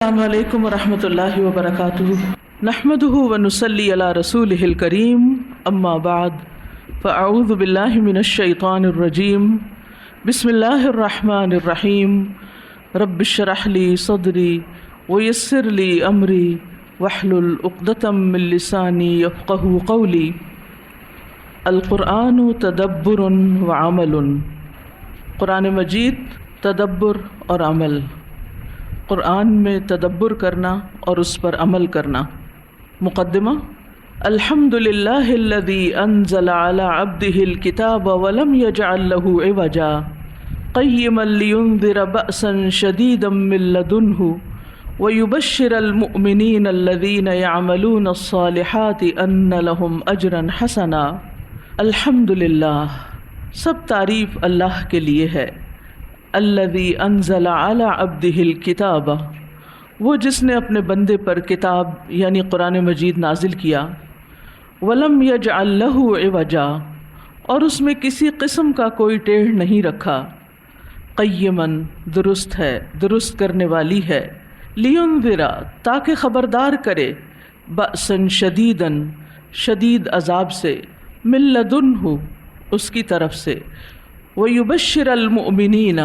السلام علیکم ورحمۃ اللہ وبرکاتہ نحمده ونصلی علی رسولہ الکریم اما بعد فاعوذ باللہ من الشیطان الرجیم بسم اللہ الرحمن الرحیم رب اشرح لی صدری ویسر لی امری واحلل عقدۃ من لسانی یفقہوا قولی القرآن تدبر وعمل قرآن مجید تدبر اور عمل، قرآن میں تدبر کرنا اور اس پر عمل کرنا۔ مقدمہ: الحمد للہ الذی انزل علی عبدہ الکتاب ولم یجعل لہ عوجا قیما لینذر بأسا شدیدا من لدنہ ویبشر المؤمنین الذین یعملون الصالحات ان لہم اجرا حسنا۔ الحمد للہ، سب تعریف اللہ کے لیے ہے۔ الذی انزل علی عبدہ الکتاب، وہ جس نے اپنے بندے پر کتاب یعنی قرآن مجید نازل کیا۔ ولم یجعل لہ عوجا، اور اس میں کسی قسم کا کوئی ٹیڑھ نہیں رکھا۔ قیما، درست ہے، درست کرنے والی ہے۔ لینذر، تاکہ خبردار کرے، بأسا شدیدا، شدید عذاب سے، من لدنہ، اس کی طرف سے، وَيُبَشِّرَ الْمُؤْمِنِينَ،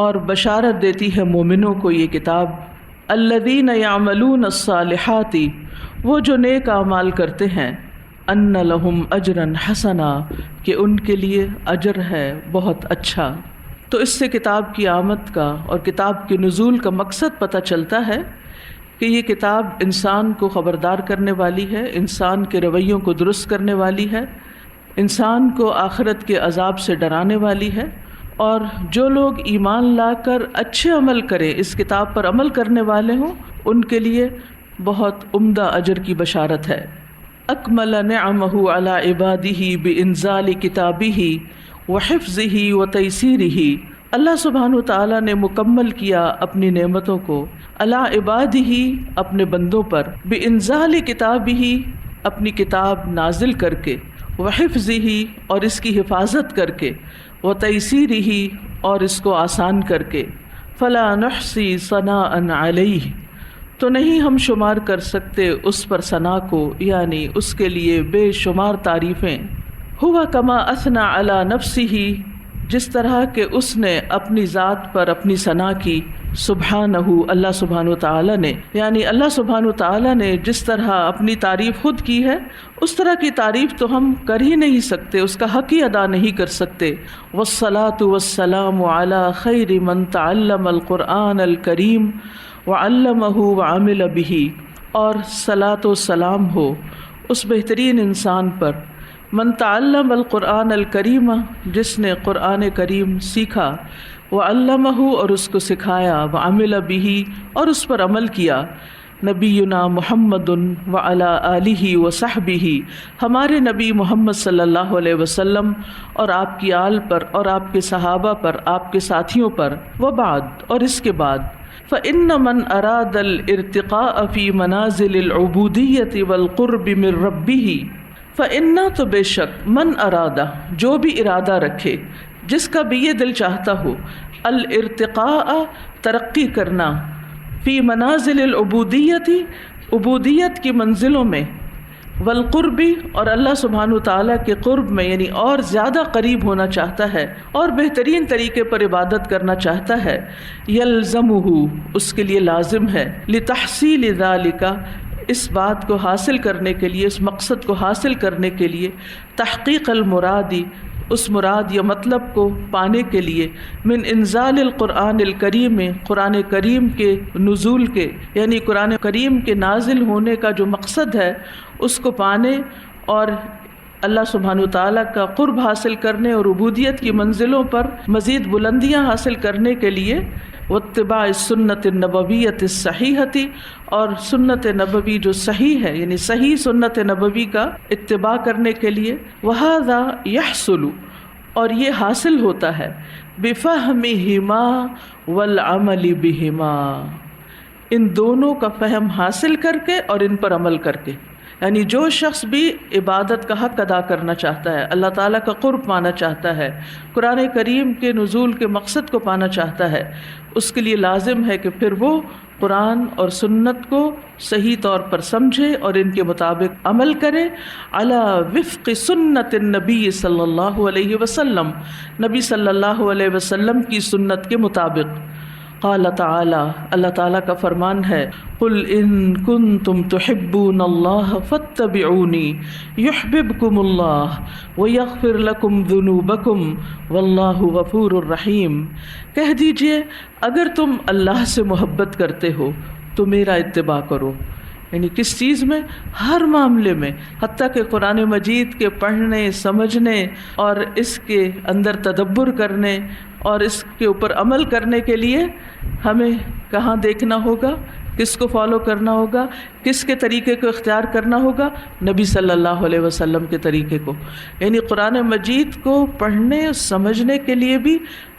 اور بشارت دیتی ہے مومنوں کو یہ کتاب، الَّذِينَ يَعْمَلُونَ الصَّالِحَاتِ، وہ جو نیک اعمال کرتے ہیں، أَنَّ لَهُمْ أَجْرًا حَسَنًا، کہ ان کے لیے اجر ہے بہت اچھا۔ تو اس سے کتاب کی آمد کا اور کتاب کے نزول کا مقصد پتہ چلتا ہے کہ یہ کتاب انسان کو خبردار کرنے والی ہے، انسان کے رویوں کو درست کرنے والی ہے، انسان کو آخرت کے عذاب سے ڈرانے والی ہے، اور جو لوگ ایمان لا کر اچھے عمل کریں، اس کتاب پر عمل کرنے والے ہوں، ان کے لیے بہت عمدہ اجر کی بشارت ہے۔ اکمل نعمہ علی عبادہ بانزال کتابہ وحفظہ وتیسیرہ، اللہ سبحانہ وتعالیٰ نے مکمل کیا اپنی نعمتوں کو علی عبادہ، اپنے بندوں پر، بانزال کتابہ، اپنی کتاب نازل کر کے، وحفظہ، اور اس کی حفاظت کر کے، وتیسیرہ، اور اس کو آسان کر کے۔ فلا نحصی ثناء علیہ، تو نہیں ہم شمار کر سکتے اس پر ثنا کو، یعنی اس کے لیے بے شمار تعریفیں۔ ہوا کما اثنى علی نفسہ، جس طرح کہ اس نے اپنی ذات پر اپنی ثنا کی، سبحانہ، اللہ سبحانہ وتعالی نے، یعنی اللہ سبحانہ وتعالی نے جس طرح اپنی تعریف خود کی ہے، اس طرح کی تعریف تو ہم کر ہی نہیں سکتے، اس کا حق ہی ادا نہیں کر سکتے۔ والصلاة والسلام علی خیر من تعلم القرآن الکریم وعلمہ وعمل بہ، اور صلاۃ و سلام ہو اس بہترین انسان پر، من تعلم القرآن الکریم، جس نے قرآن کریم سیکھا، وعلمہ، اور اس کو سکھایا، وعمل بہ، اور اس پر عمل کیا، نبینا محمد وعلی آلہ وصحبہ، ہمارے نبی محمد صلی اللہ علیہ وسلم اور آپ کی آل پر اور آپ کے صحابہ پر، آپ کے ساتھیوں پر، وبعد، اور اس کے بعد، فإن من اراد الارتقاء فی منازل العبودیۃ والقرب من ربہ، فإن، تو بے شک، من ارادہ، جو بھی ارادہ رکھے، جس کا بھی یہ دل چاہتا ہو، الارتقاء، ترقی کرنا، فی منازل العبودیت، عبودیت کی منزلوں میں، والقرب، اور اللہ سبحانہ وتعالیٰ کے قرب میں، یعنی اور زیادہ قریب ہونا چاہتا ہے اور بہترین طریقے پر عبادت کرنا چاہتا ہے، یلزمہ، اس کے لیے لازم ہے، لتحصیل ذالک، اس بات کو حاصل کرنے کے لیے، اس مقصد کو حاصل کرنے کے لیے، تحقیق المرادی، اس مراد یا مطلب کو پانے کے لیے، من انزال القرآن الکریم، قرآن کریم کے نزول کے، یعنی قرآن کریم کے نازل ہونے کا جو مقصد ہے اس کو پانے اور اللہ سبحانہ وتعالیٰ کا قرب حاصل کرنے اور عبودیت کی منزلوں پر مزید بلندیاں حاصل کرنے کے لیے، واتباع السنت النبویۃ الصحیحۃ، اور سنت نبوی جو صحیح ہے، یعنی صحیح سنت نبوی کا اتباع کرنے کے لیے، وہذا یحصل، اور یہ حاصل ہوتا ہے، بفہمہما والعمل بہما، ان دونوں کا فہم حاصل کر کے اور ان پر عمل کر کے، یعنی جو شخص بھی عبادت کا حق ادا کرنا چاہتا ہے، اللہ تعالیٰ کا قرب پانا چاہتا ہے، قرآن کریم کے نزول کے مقصد کو پانا چاہتا ہے، اس کے لیے لازم ہے کہ پھر وہ قرآن اور سنت کو صحیح طور پر سمجھے اور ان کے مطابق عمل کرے، علی وفق سنت النبی صلی اللہ علیہ وسلم، نبی صلی اللہ علیہ وسلم کی سنت کے مطابق۔ قال تعالی، اللہ تعالیٰ کا فرمان ہے، قل ان کنتم تحبون اللہ فاتبعونی یحببکم اللہ ویغفر لکم ذنوبکم واللہ غفور الرحیم۔ کہہ دیجئے اگر تم اللہ سے محبت کرتے ہو تو میرا اتباع کرو، یعنی کس چیز میں؟ ہر معاملے میں، حتیٰ کہ قرآن مجید کے پڑھنے، سمجھنے اور اس کے اندر تدبر کرنے اور اس کے اوپر عمل کرنے کے لیے ہمیں کہاں دیکھنا ہوگا، کس کو فالو کرنا ہوگا، کس کے طریقے کو اختیار کرنا ہوگا؟ نبی صلی اللہ علیہ وسلم کے طریقے کو۔ یعنی قرآن مجید کو پڑھنے سمجھنے کے لیے بھی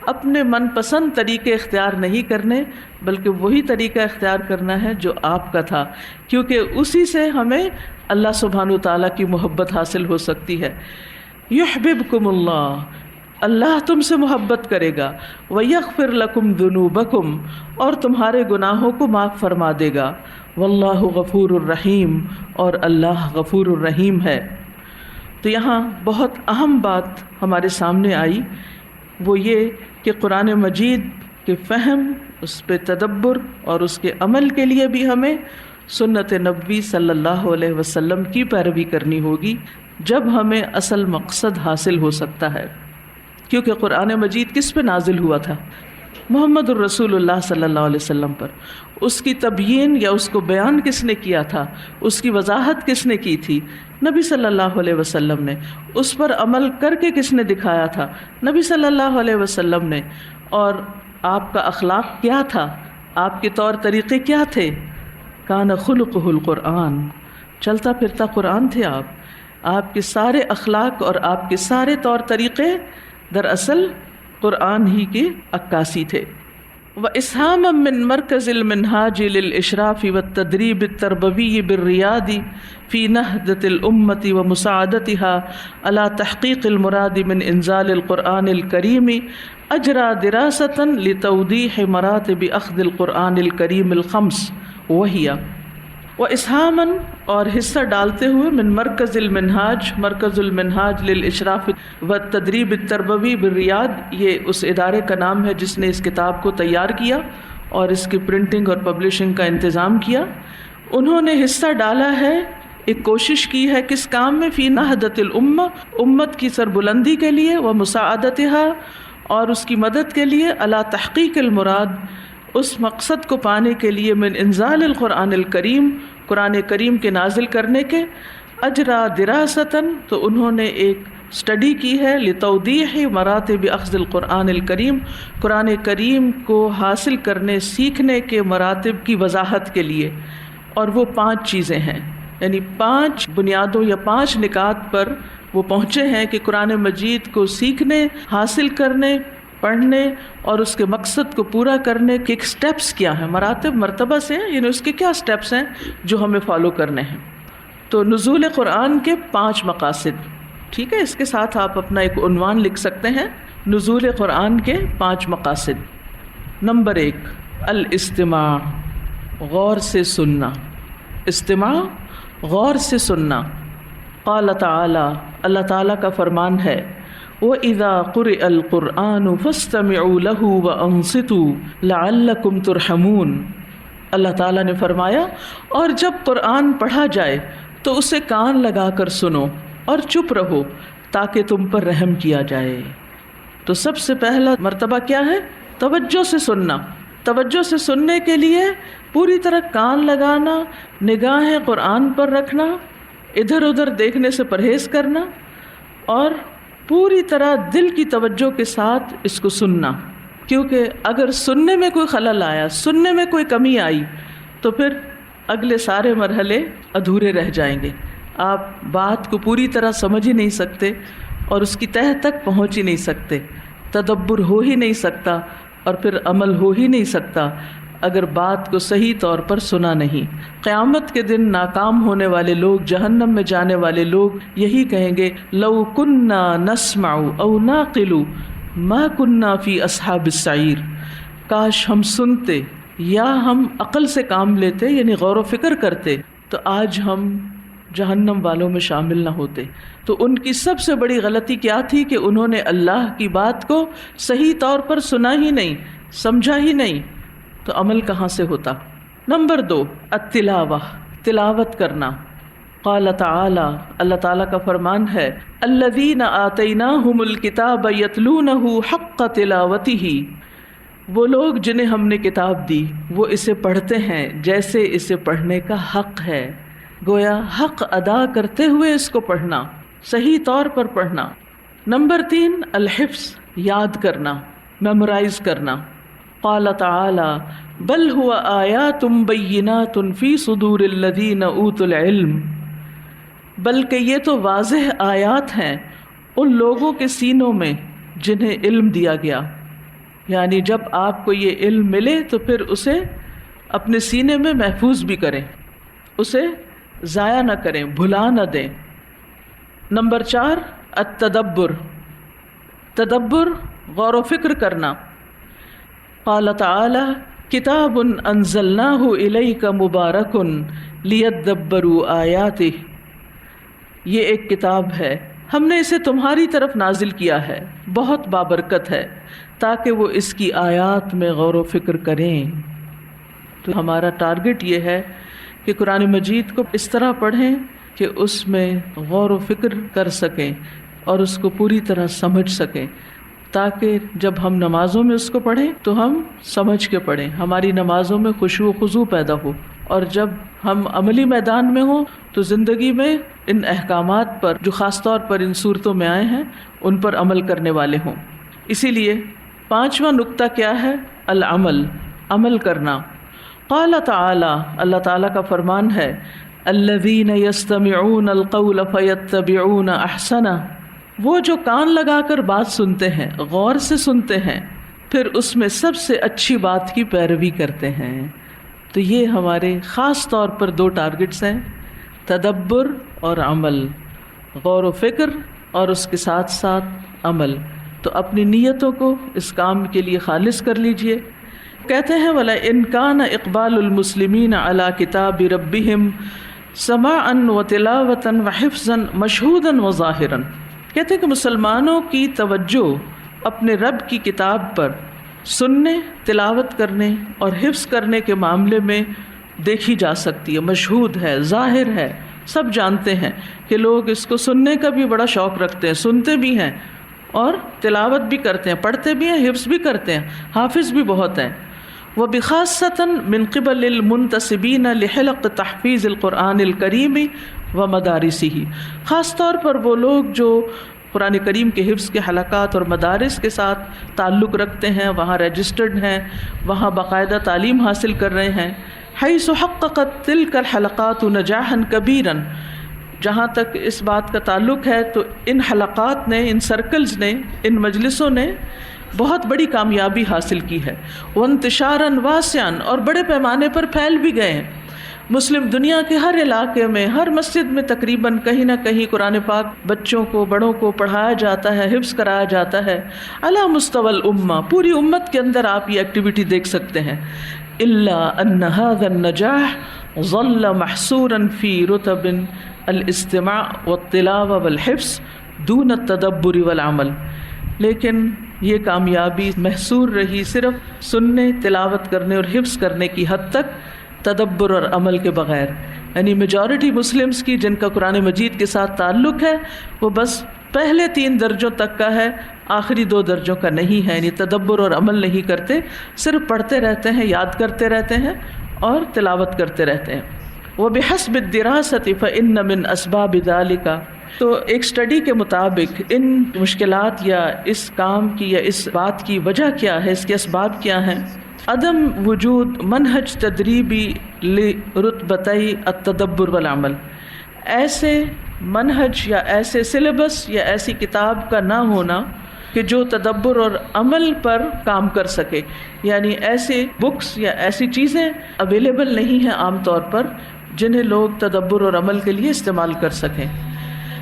اپنے من پسند طریقے اختیار نہیں کرنے، بلکہ وہی طریقہ اختیار کرنا ہے جو آپ کا تھا، کیونکہ اسی سے ہمیں اللہ سبحانہ وتعالیٰ کی محبت حاصل ہو سکتی ہے۔ یحببکم اللہ، اللہ تم سے محبت کرے گا، وَيَغْفِرْ لَكُمْ ذُنُوبَكُمْ، اور تمہارے گناہوں کو معاف فرما دے گا، وَاللَّهُ غَفُورٌ الرحیم، اور اللہ غفور الرحیم ہے۔ تو یہاں بہت اہم بات ہمارے سامنے آئی، وہ یہ کہ قرآن مجید کے فہم، اس پہ تدبر اور اس کے عمل کے لیے بھی ہمیں سنت نبوی صلی اللہ علیہ وسلم کی پیروی کرنی ہوگی، جب ہمیں اصل مقصد حاصل ہو سکتا ہے۔ کیونکہ قرآن مجید کس پہ نازل ہوا تھا؟ محمد الرسول اللہ صلی اللہ علیہ وسلم پر۔ اس کی تبیین یا اس کو بیان کس نے کیا تھا؟ اس کی وضاحت کس نے کی تھی؟ نبی صلی اللہ علیہ وسلم نے۔ اس پر عمل کر کے کس نے دکھایا تھا؟ نبی صلی اللہ علیہ وسلم نے۔ اور آپ کا اخلاق کیا تھا؟ آپ کے طور طریقے کیا تھے؟ کان خلقہ القرآن، چلتا پھرتا قرآن تھے آپ کے سارے اخلاق اور آپ کے سارے طور طریقے دراصل قرآن ہی کی عکاسی تھے۔ وَإِسْهَامًا مِّن مَرْكَزِ الْمِنْهَاجِ لِلْإِشْرَافِ وَالتَّدْرِيبِ التَّرْبَوِيِّ بِالرِّيَادِ فِي نَهْضَةِ الْأُمَّةِ وَمُسَاعَدَتِهَا عَلَى تَحْقِيقِ الْمُرَادِ مِنْ إِنزَالِ الْقُرْآنِ الْكَرِيمِ أَجْرَى دِرَاسَةً لِتَوْضِيحِ مَرَاتِبِ أَخْذِ الْقُرْآنِ الْكَرِيمِ الْخَمْسِ وَهِيَ وَإِسْهَامًا، اور حصہ ڈالتے ہوئے، من مرکز المنہاج، مرکز المنہاج للاشراف والتدریب التربوی بالریاض، یہ اس ادارے کا نام ہے جس نے اس کتاب کو تیار کیا اور اس کی پرنٹنگ اور پبلشنگ کا انتظام کیا۔ انہوں نے حصہ ڈالا ہے، ایک کوشش کی ہے کس کام میں؟ فی نہضۃ الامہ، امت کی سربلندی کے لیے، و مساعدتها، اور اس کی مدد کے لیے، علی تحقیق المراد، اس مقصد کو پانے کے لیے، من انزال القرآن الکریم، قرآن کریم کے نازل کرنے کے، اجرا دراستاً، تو انہوں نے ایک اسٹڈی کی ہے، لتوضیح مراتب اخذ القرآن الکریم، قرآن کریم کو حاصل کرنے، سیکھنے کے مراتب کی وضاحت کے لیے، اور وہ 5 چیزیں ہیں، یعنی 5 بنیادوں یا 5 نکات پر وہ پہنچے ہیں کہ قرآن مجید کو سیکھنے، حاصل کرنے، پڑھنے اور اس کے مقصد کو پورا کرنے کے سٹیپس کیا ہیں، مراتب مرتبہ سے ہیں، یعنی اس کے کیا سٹیپس ہیں جو ہمیں فالو کرنے ہیں۔ تو نزول قرآن کے 5 مقاصد، ٹھیک ہے، اس کے ساتھ آپ اپنا ایک عنوان لکھ سکتے ہیں، نزول قرآن کے 5 مقاصد۔ نمبر 1، الاستماع، غور سے سننا، استماع، غور سے سننا۔ قال تعالی، اللہ تعالیٰ کا فرمان ہے، وَإِذَا قُرِئَ الْقُرْآنُ فَاسْتَمِعُوا لَهُ وَأَنصِتُوا لَعَلَّكُمْ تُرْحَمُونَ۔ اللہ تعالیٰ نے فرمایا، اور جب قرآن پڑھا جائے تو اسے کان لگا کر سنو اور چپ رہو تاکہ تم پر رحم کیا جائے۔ تو سب سے پہلا مرتبہ کیا ہے؟ توجہ سے سننا۔ توجہ سے سننے کے لیے پوری طرح کان لگانا، نگاہیں قرآن پر رکھنا، ادھر ادھر دیکھنے سے پرہیز کرنا، اور پوری طرح دل کی توجہ کے ساتھ اس کو سننا، کیونکہ اگر سننے میں کوئی خلل آیا، سننے میں کوئی کمی آئی، تو پھر اگلے سارے مرحلے ادھورے رہ جائیں گے، آپ بات کو پوری طرح سمجھ ہی نہیں سکتے اور اس کی تہہ تک پہنچ ہی نہیں سکتے، تدبر ہو ہی نہیں سکتا اور پھر عمل ہو ہی نہیں سکتا اگر بات کو صحیح طور پر سنا نہیں۔ قیامت کے دن ناکام ہونے والے لوگ، جہنم میں جانے والے لوگ یہی کہیں گے لو کننا نسمع او ناقل ما کننا فی اصحاب السعیر، کاش ہم سنتے یا ہم عقل سے کام لیتے، یعنی غور و فکر کرتے، تو آج ہم جہنم والوں میں شامل نہ ہوتے۔ تو ان کی سب سے بڑی غلطی کیا تھی کہ انہوں نے اللہ کی بات کو صحیح طور پر سنا ہی نہیں، سمجھا ہی نہیں، تو عمل کہاں سے ہوتا۔ نمبر 2، التلاوہ، تلاوت کرنا۔ قال تعالی، اللہ تعالیٰ کا فرمان ہے الذین آتیناہم الکتاب یتلونہ حق تلاوتہ، وہ لوگ جنہیں ہم نے کتاب دی وہ اسے پڑھتے ہیں جیسے اسے پڑھنے کا حق ہے، گویا حق ادا کرتے ہوئے اس کو پڑھنا، صحیح طور پر پڑھنا۔ نمبر 3، الحفظ، یاد کرنا، میمورائز کرنا۔ قال تعالی بل هو آیات بینات فی صدور الذین اوتوا العلم، بلکہ یہ تو واضح آیات ہیں ان لوگوں کے سینوں میں جنہیں علم دیا گیا، یعنی جب آپ کو یہ علم ملے تو پھر اسے اپنے سینے میں محفوظ بھی کریں، اسے ضائع نہ کریں، بھلا نہ دیں۔ نمبر 4، التدبر، تدبر، غور و فکر کرنا۔ قال تعالی کتاب انزلناہ الیک مبارک لیدبروا آیاتہ، یہ ایک کتاب ہے ہم نے اسے تمہاری طرف نازل کیا ہے، بہت بابرکت ہے، تاکہ وہ اس کی آیات میں غور و فکر کریں۔ تو ہمارا ٹارگٹ یہ ہے کہ قرآن مجید کو اس طرح پڑھیں کہ اس میں غور و فکر کر سکیں اور اس کو پوری طرح سمجھ سکیں، تاکہ جب ہم نمازوں میں اس کو پڑھیں تو ہم سمجھ کے پڑھیں، ہماری نمازوں میں خشوع و خضوع پیدا ہو، اور جب ہم عملی میدان میں ہوں تو زندگی میں ان احکامات پر جو خاص طور پر ان صورتوں میں آئے ہیں ان پر عمل کرنے والے ہوں۔ اسی لیے 5واں نقطہ کیا ہے؟ العمل، عمل کرنا۔ قال تعالی، اللہ تعالیٰ کا فرمان ہے الذین یستمعون القول فیتبعون احسنہ، وہ جو کان لگا کر بات سنتے ہیں، غور سے سنتے ہیں، پھر اس میں سب سے اچھی بات کی پیروی کرتے ہیں۔ تو یہ ہمارے خاص طور پر 2 ٹارگٹس ہیں، تدبر اور عمل، غور و فکر اور اس کے ساتھ ساتھ عمل۔ تو اپنی نیتوں کو اس کام کے لیے خالص کر لیجئے۔ کہتے ہیں وَلَئِنْ كَانَ إِقْبَالُ الْمُسْلِمِينَ عَلَى كِتَابِ رَبِّهِمْ سَمَاعًا وَتِلَاوَةً وَحِفْظًا مَشْهُودًا وَظَاهِرًا، کہتے ہیں کہ مسلمانوں کی توجہ اپنے رب کی کتاب پر سننے، تلاوت کرنے اور حفظ کرنے کے معاملے میں دیکھی جا سکتی ہے، مشہود ہے، ظاہر ہے، سب جانتے ہیں کہ لوگ اس کو سننے کا بھی بڑا شوق رکھتے ہیں، سنتے بھی ہیں اور تلاوت بھی کرتے ہیں، پڑھتے بھی ہیں، حفظ بھی کرتے ہیں، حافظ بھی بہت ہیں۔ وَبِخَاصَّةً مِّن قِبَلِ الْمُنْتَسِبِينَ لِحِلَقِ تَحْفِيظِ الْقُرْآنِ الْكَرِيمِ وَمَدَارِسِهِ، خاص طور پر وہ لوگ جو قرآن کریم کے حفظ کے حلقات اور مدارس کے ساتھ تعلق رکھتے ہیں، وہاں رجسٹرڈ ہیں، وہاں باقاعدہ تعلیم حاصل کر رہے ہیں، حیث حققت تلک الحلقات نجاحا کبیرا، جہاں تک اس بات کا تعلق ہے تو ان حلقات نے، ان سرکلز نے، ان مجلسوں نے بہت بڑی کامیابی حاصل کی ہے، وانتشارا واسعا، اور بڑے پیمانے پر پھیل بھی گئے ہیں۔ مسلم دنیا کے ہر علاقے میں، ہر مسجد میں تقریباً کہیں نہ کہیں قرآن پاک بچوں کو، بڑوں کو پڑھایا جاتا ہے، حفظ کرایا جاتا ہے، علی مستوی الامہ، پوری امت کے اندر آپ یہ ایکٹیویٹی دیکھ سکتے ہیں۔ الا ان هذا النجاح ظل محصورا في رتب الاستماع والتلاوة والحفظ دون التدبر والعمل، لیکن یہ کامیابی محصور رہی صرف سننے، تلاوت کرنے اور حفظ کرنے کی حد تک، تدبر اور عمل کے بغیر۔ یعنی میجورٹی مسلمز کی جن کا قرآن مجید کے ساتھ تعلق ہے وہ بس پہلے 3 درجوں تک کا ہے، آخری 2 درجوں کا نہیں ہے، یعنی تدبر اور عمل نہیں کرتے، صرف پڑھتے رہتے ہیں، یاد کرتے رہتے ہیں اور تلاوت کرتے رہتے ہیں۔ وَبِحَسْبِ الدِّرَاسَةِ فَإِنَّ مِنْ أَسْبَابِ ذَلِكَ، تو ایک سٹڈی کے مطابق ان مشکلات یا اس کام کی یا اس بات کی وجہ کیا ہے، اس کے اسباب کیا ہیں؟ عدم وجود منہج تدریبی لرتبتئی التدبر والعمل، ایسے منہج یا ایسے سلیبس یا ایسی کتاب کا نہ ہونا کہ جو تدبر اور عمل پر کام کر سکے، یعنی ایسے بکس یا ایسی چیزیں اویلیبل نہیں ہیں عام طور پر جنہیں لوگ تدبر اور عمل کے لیے استعمال کر سکیں۔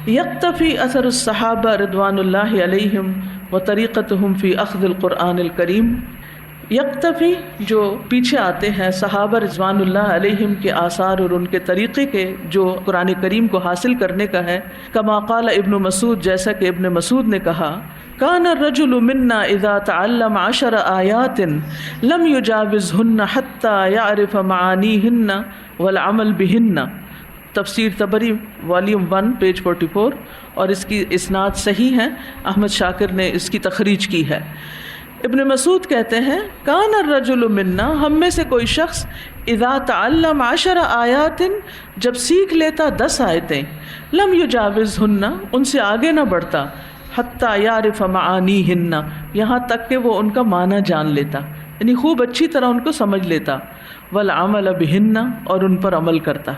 یکتفی اثر الصحابہ رضوان اللہ علیہم و طریقتہم فی اخذ القرآن الکریم، یکتفی جو پیچھے آتے ہیں صحابہ رضوان اللہ علیہم کے آثار اور ان کے طریقے کے جو قرآن کریم کو حاصل کرنے کا ہے، کما قال ابن مسعود، جیسا کہ ابن مسعود نے کہا، کان الرجل منا اذا تعلم 10 آیات لم یجاوزہن حتی یعرف معانیہن والعمل بہن۔ تفسیر طبری والیوم 1 پیج 44، اور اس کی اسناد صحیح ہے، احمد شاکر نے اس کی تخریج کی ہے۔ ابن مسعود کہتے ہیں، کان الرجل منا، ہم میں سے کوئی شخص، اذا تعلم 10 آیات، جب سیکھ لیتا 10 آیتیں، لم یجاوزہن، ان سے آگے نہ بڑھتا، حتی یعرف معانیہن، یہاں تک کہ وہ ان کا معنی جان لیتا، یعنی خوب اچھی طرح ان کو سمجھ لیتا، والعمل بہن، اور ان پر عمل کرتا۔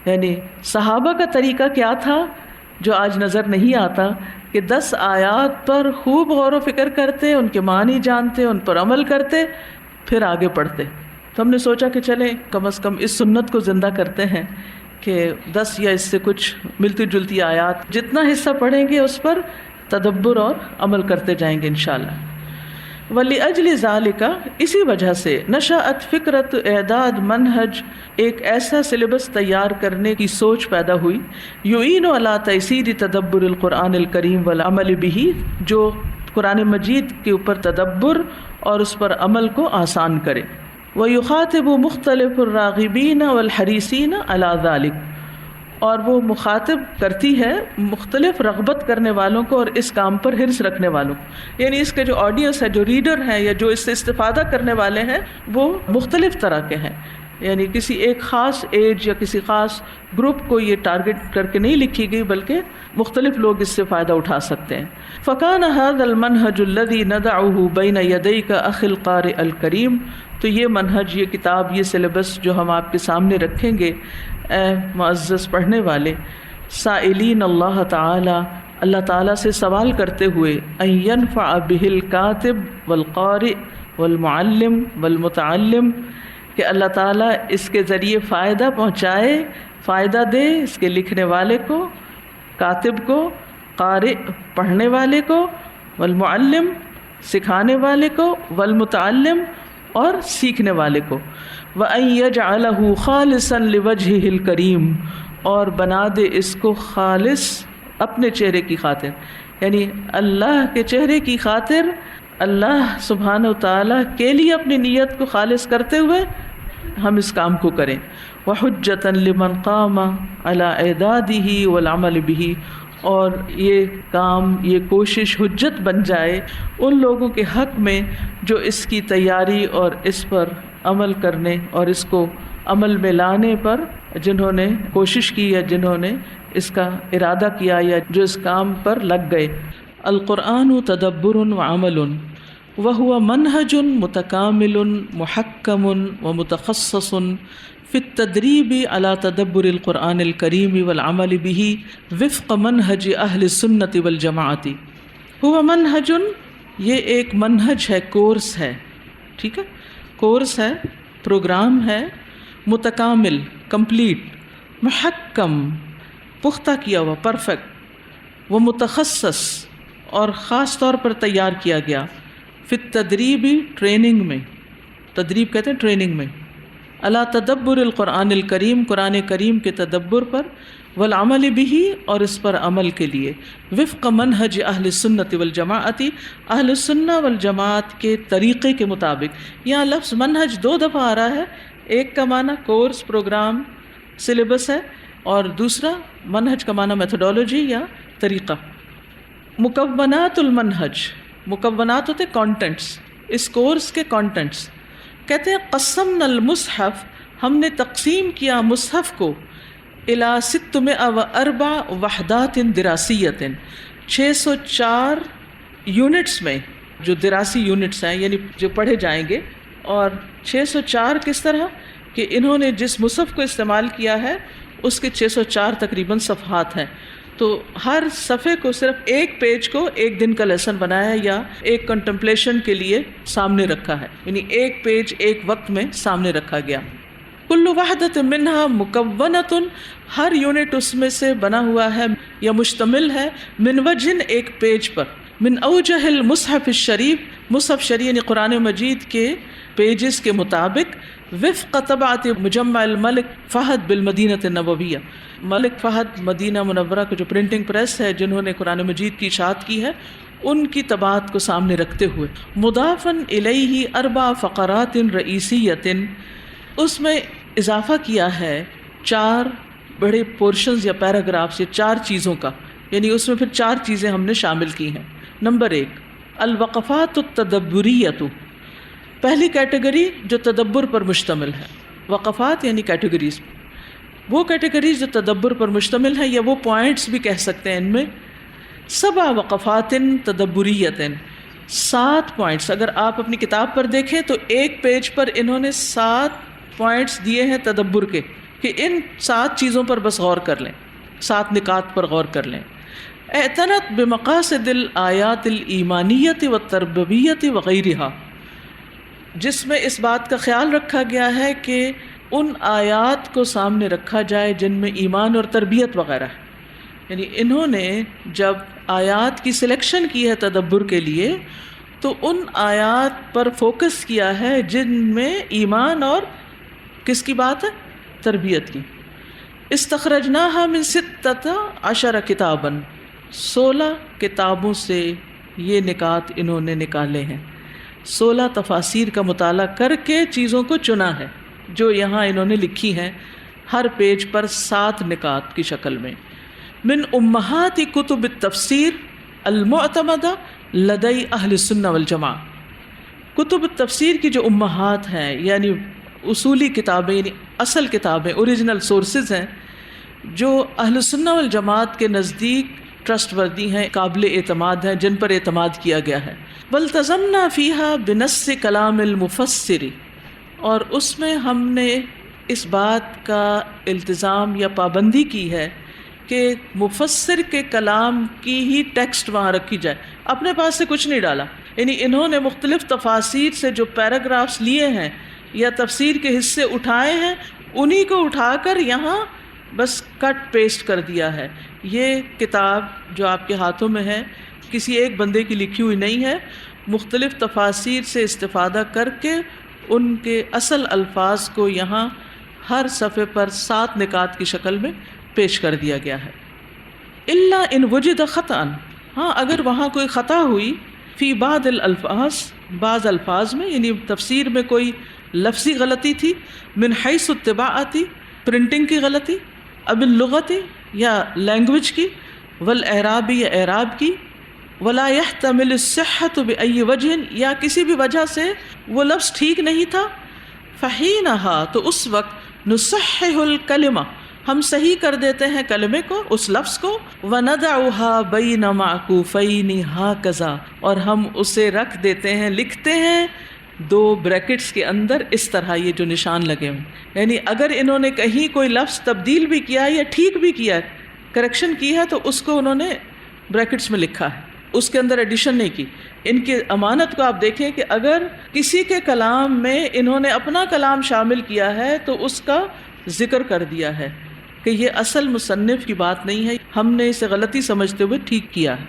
یعنی صحابہ کا طریقہ کیا تھا جو آج نظر نہیں آتا، کہ 10 آیات پر خوب غور و فکر کرتے، ان کے معنی جانتے، ان پر عمل کرتے، پھر آگے پڑھتے۔ تو ہم نے سوچا کہ چلیں کم از کم اس سنت کو زندہ کرتے ہیں کہ 10 یا اس سے کچھ ملتی جلتی آیات جتنا حصہ پڑھیں گے اس پر تدبر اور عمل کرتے جائیں گے انشاءاللہ۔ وَلِأَجْلِ ذَلِكَ، اسی وجہ سے نشأت فکرت اعداد منہج، ایک ایسا سلیبس تیار کرنے کی سوچ پیدا ہوئی، یعین علی تیسیر تدبر القرآن الکریم والعمل بہ، جو قرآن مجید کے اوپر تدبر اور اس پر عمل کو آسان کرے، ویخاطب مختلف الراغبین والحریصین علی ذلک، اور وہ مخاطب کرتی ہے مختلف رغبت کرنے والوں کو اور اس کام پر حرص رکھنے والوں کو، یعنی اس کے جو آڈینس ہے، جو ریڈر ہیں یا جو اس سے استفادہ کرنے والے ہیں، وہ مختلف طرح کے ہیں، یعنی کسی ایک خاص ایج یا کسی خاص گروپ کو یہ ٹارگٹ کر کے نہیں لکھی گئی، بلکہ مختلف لوگ اس سے فائدہ اٹھا سکتے ہیں۔ فَكَانَ هَذَا الْمَنْهَجُ الَّذِي نَضَعُهُ بَيْنَ يَدَيْكَ أَخِي الْقَارِئَ الْكَرِيمِ، تو یہ منہج، یہ کتاب، یہ سلیبس جو ہم آپ کے سامنے رکھیں گے اے معزز پڑھنے والے، سائلین اللہ تعالی، اللہ تعالیٰ سے سوال کرتے ہوئے، ان ينفع به الكاتب والقارئ والمعلم والمتعلم، کہ اللہ تعالیٰ اس کے ذریعے فائدہ پہنچائے، فائدہ دے اس کے لکھنے والے کو، کاتب کو، قارئ پڑھنے والے کو، والمعلم سکھانے والے کو، والمتعلم اور سیکھنے والے کو، وَأَن يَجْعَلَهُ خَالِصًا لِوَجْهِهِ الْكَرِيمِ، اور بنا دے اس کو خالص اپنے چہرے کی خاطر، یعنی اللہ کے چہرے کی خاطر، اللہ سبحانہ و تعالیٰ کے لیے اپنی نیت کو خالص کرتے ہوئے ہم اس کام کو کریں، وَحُجَّةً لِمَنْ قَامَ عَلَىٰ إِعْدَادِهِ وَالْعَمَلِ بِهِ، اور یہ کام، یہ کوشش حجت بن جائے ان لوگوں کے حق میں جو اس کی تیاری اور اس پر عمل کرنے اور اس کو عمل میں لانے پر جنہوں نے کوشش کی یا جنہوں نے اس کا ارادہ کیا یا جو اس کام پر لگ گئے۔ القرآن تدبر وعمل وهو منہج متکامل محکم ومتخصص فی التدریب علی تدبر القرآن الکریم والعمل بہ وفق منہج اہل السنت والجماعت۔ هو منہج، یہ ایک منہج ہے، کورس ہے، ٹھیک ہے، کورس ہے، پروگرام ہے، متکامل، کمپلیٹ، محکم، پختہ کیا ہوا، پرفیکٹ، وہ متخصص، اور خاص طور پر تیار کیا گیا، فی التدریب، ٹریننگ میں، تدریب کہتے ہیں ٹریننگ میں، علی تدبر القرآن الکریم، قرآن کریم کے تدبر پر، والعمل بہ، اور اس پر عمل کے لیے، وفق منہج اہل السنت والجماعت، اہل السنہ والجماعت کے طریقے کے مطابق۔ یہاں لفظ منہج 2 دفعہ آ رہا ہے، ایک کا معنی کورس، پروگرام، سلیبس ہے، اور دوسرا منہج کا معنی میتھڈولوجی یا طریقہ۔ مکونات المنہج، مکونات ہوتے کانٹینٹس، اس کورس کے کانٹینٹس۔ کہتے ہیں قسمنا المصحف، ہم نے تقسیم کیا مصحف کو، الی 604 وحدات دراسیۃ، 604 یونٹس میں، جو دراسی یونٹس ہیں یعنی جو پڑھے جائیں گے۔ اور 604 کس طرح کہ انہوں نے جس مصحف کو استعمال کیا ہے اس کے 604 تقریباً صفحات ہیں، تو ہر صفحے کو صرف ایک پیج کو ایک دن کا لیسن بنایا ہے یا ایک کنٹمپلیشن کے لیے سامنے رکھا ہے، یعنی ایک پیج ایک وقت میں سامنے رکھا گیا۔ کل وحدۃ منہا مکونۃ، ہر یونٹ اس میں سے بنا ہوا ہے یا مشتمل ہے، من وجہ ایک پیج پر، من اوجہ المصحف الشریف، مصحف شریف یعنی قرآن مجید کے پیجز کے مطابق، وفق طبعت مجمع الملک فہد بالمدینہ النبویہ، ملک فہد مدینہ منورہ کا جو پرنٹنگ پریس ہے جنہوں نے قرآن مجید کی اشاعت کی ہے، ان کی طباعت کو سامنے رکھتے ہوئے، مضافاً الیہ اربع فقرات رئیسیۃ، اس میں اضافہ کیا ہے 4 بڑے پورشنز یا پیراگرافس یا 4 چیزوں کا، یعنی اس میں پھر 4 چیزیں ہم نے شامل کی ہیں۔ نمبر 1 الوقفات التدبریۃ، پہلی کیٹیگری جو تدبر پر مشتمل ہے، وقفات یعنی کیٹیگریز، وہ کیٹیگریز جو تدبر پر مشتمل ہے یا وہ پوائنٹس بھی کہہ سکتے ہیں، ان میں 7 وقفات تدبریۃ، 7 پوائنٹس، اگر آپ اپنی کتاب پر دیکھیں تو ایک پیج پر انہوں نے 7 پوائنٹس دیے ہیں تدبر کے، کہ ان 7 چیزوں پر بس غور کر لیں، 7 نکات پر غور کر لیں۔ اعتنت بمقاصد الآیات الایمانیۃ والتربویۃ وغیرہا، جس میں اس بات کا خیال رکھا گیا ہے کہ ان آیات کو سامنے رکھا جائے جن میں ایمان اور تربیت وغیرہ ہے، یعنی انہوں نے جب آیات کی سلیکشن کی ہے تدبر کے لیے تو ان آیات پر فوکس کیا ہے جن میں ایمان اور کس کی بات ہے؟ تربیت کی۔ استخرجناها من 16 کتابا، 16 کتابوں سے یہ نکات انہوں نے نکالے ہیں، 16 تفاسیر کا مطالعہ کر کے چیزوں کو چنا ہے جو یہاں انہوں نے لکھی ہیں، ہر پیج پر 7 نکات کی شکل میں۔ من امہات کتب التفسیر المعتمدہ لدی اہل السنہ والجماعہ، کتب التفسیر کی جو امہات ہیں یعنی اصولی کتابیں، یعنی اصل کتابیں، اوریجنل سورسز ہیں جو اہل السنہ والجماعت کے نزدیک ٹرسٹ وردی ہیں، قابل اعتماد ہیں، جن پر اعتماد کیا گیا ہے۔ والتزمنا فیہا بنص کلام المفسر، اور اس میں ہم نے اس بات کا التزام یا پابندی کی ہے کہ مفسر کے کلام کی ہی ٹیکسٹ وہاں رکھی جائے، اپنے پاس سے کچھ نہیں ڈالا، یعنی انہوں نے مختلف تفاسیر سے جو پیراگرافس لیے ہیں یا تفسیر کے حصے اٹھائے ہیں، انہی کو اٹھا کر یہاں بس کٹ پیسٹ کر دیا ہے۔ یہ کتاب جو آپ کے ہاتھوں میں ہے کسی ایک بندے کی لکھی ہوئی نہیں ہے، مختلف تفاسیر سے استفادہ کر کے ان کے اصل الفاظ کو یہاں ہر صفحے پر 7 نکات کی شکل میں پیش کر دیا گیا ہے۔ الا ان وجد خطأ، ہاں اگر وہاں کوئی خطا ہوئی، فی بعض الالفاظ، بعض الفاظ میں، یعنی تفسیر میں کوئی لفظی غلطی تھی، من حیث الطباعتی، پرنٹنگ کی غلطی، اب اللغتی یا لینگویج کی، والاعرابی یا اعراب کی، ولا يحتمل الصحۃ بأي وجہ، یا کسی بھی وجہ سے وہ لفظ ٹھیک نہیں تھا، فحینہا، تو اس وقت نصحح الکلمہ، ہم صحیح کر دیتے ہیں کلمے کو، اس لفظ کو، وندعها بین معکوفین ہکذا، اور ہم اسے رکھ دیتے ہیں، لکھتے ہیں 2 بریکٹس کے اندر اس طرح، یہ جو نشان لگے ہوئے، یعنی اگر انہوں نے کہیں کوئی لفظ تبدیل بھی کیا ہے یا ٹھیک بھی کیا ہے، کریکشن کی ہے، تو اس کو انہوں نے بریکٹس میں لکھا ہے، اس کے اندر ایڈیشن نہیں کی۔ ان کی امانت کو آپ دیکھیں کہ اگر کسی کے کلام میں انہوں نے اپنا کلام شامل کیا ہے تو اس کا ذکر کر دیا ہے کہ یہ اصل مصنف کی بات نہیں ہے، ہم نے اسے غلطی سمجھتے ہوئے ٹھیک کیا ہے۔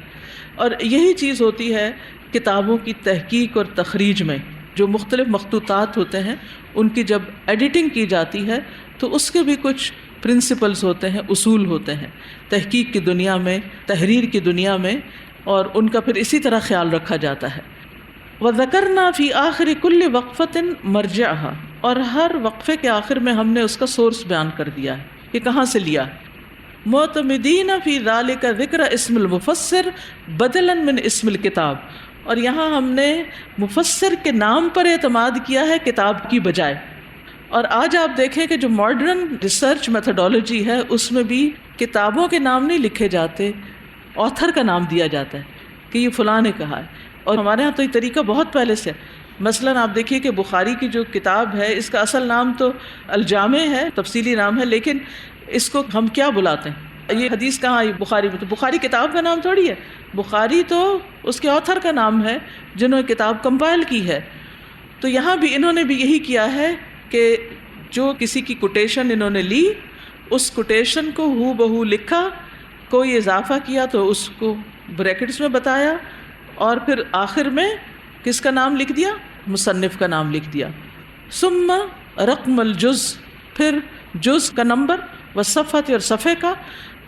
اور یہی چیز ہوتی ہے کتابوں کی تحقیق اور تخریج میں، جو مختلف مخطوطات ہوتے ہیں ان کی جب ایڈیٹنگ کی جاتی ہے تو اس کے بھی کچھ پرنسپلز ہوتے ہیں، اصول ہوتے ہیں تحقیق کی دنیا میں، تحریر کی دنیا میں، اور ان کا پھر اسی طرح خیال رکھا جاتا ہے۔ وَذَكَرْنَا فِي آخِرِ كُلِّ وَقْفَةٍ مَرْجِعَهَا، اور ہر وقفے کے آخر میں ہم نے اس کا سورس بیان کر دیا ہے کہ کہاں سے لیا۔ مُعْتَمِدِينَ فِي ذَلِكَ ذِكْرَ اسم المفسر بدلا من اسم الکتاب، اور یہاں ہم نے مفسر کے نام پر اعتماد کیا ہے کتاب کی بجائے۔ اور آج آپ دیکھیں کہ جو ماڈرن ریسرچ میتھڈالوجی ہے اس میں بھی کتابوں کے نام نہیں لکھے جاتے، آتھر کا نام دیا جاتا ہے کہ یہ فلاں نے کہا ہے۔ اور ہمارے ہاں تو یہ طریقہ بہت پہلے سے ہے۔ مثلاً آپ دیکھیے کہ بخاری کی جو کتاب ہے اس کا اصل نام تو الجامع ہے، تفصیلی نام ہے، لیکن اس کو ہم کیا بلاتے ہیں؟ یہ حدیث کہاں آئی؟ بخاری میں. تو بخاری کتاب کا نام تھوڑی ہے، بخاری تو اس کے آتھر کا نام ہے جنہوں نے کتاب کمپائل کی ہے. تو یہاں بھی انہوں نے بھی یہی کیا ہے کہ جو کسی کی کوٹیشن انہوں نے لی، اس کوٹیشن کو ہو بہو لکھا، کوئی اضافہ کیا تو اس کو بریکٹس میں بتایا، اور پھر آخر میں کس کا نام لکھ دیا؟ مصنف کا نام لکھ دیا. ثم رقم الجز، پھر جز کا نمبر، والصفحة اور صفحے کا،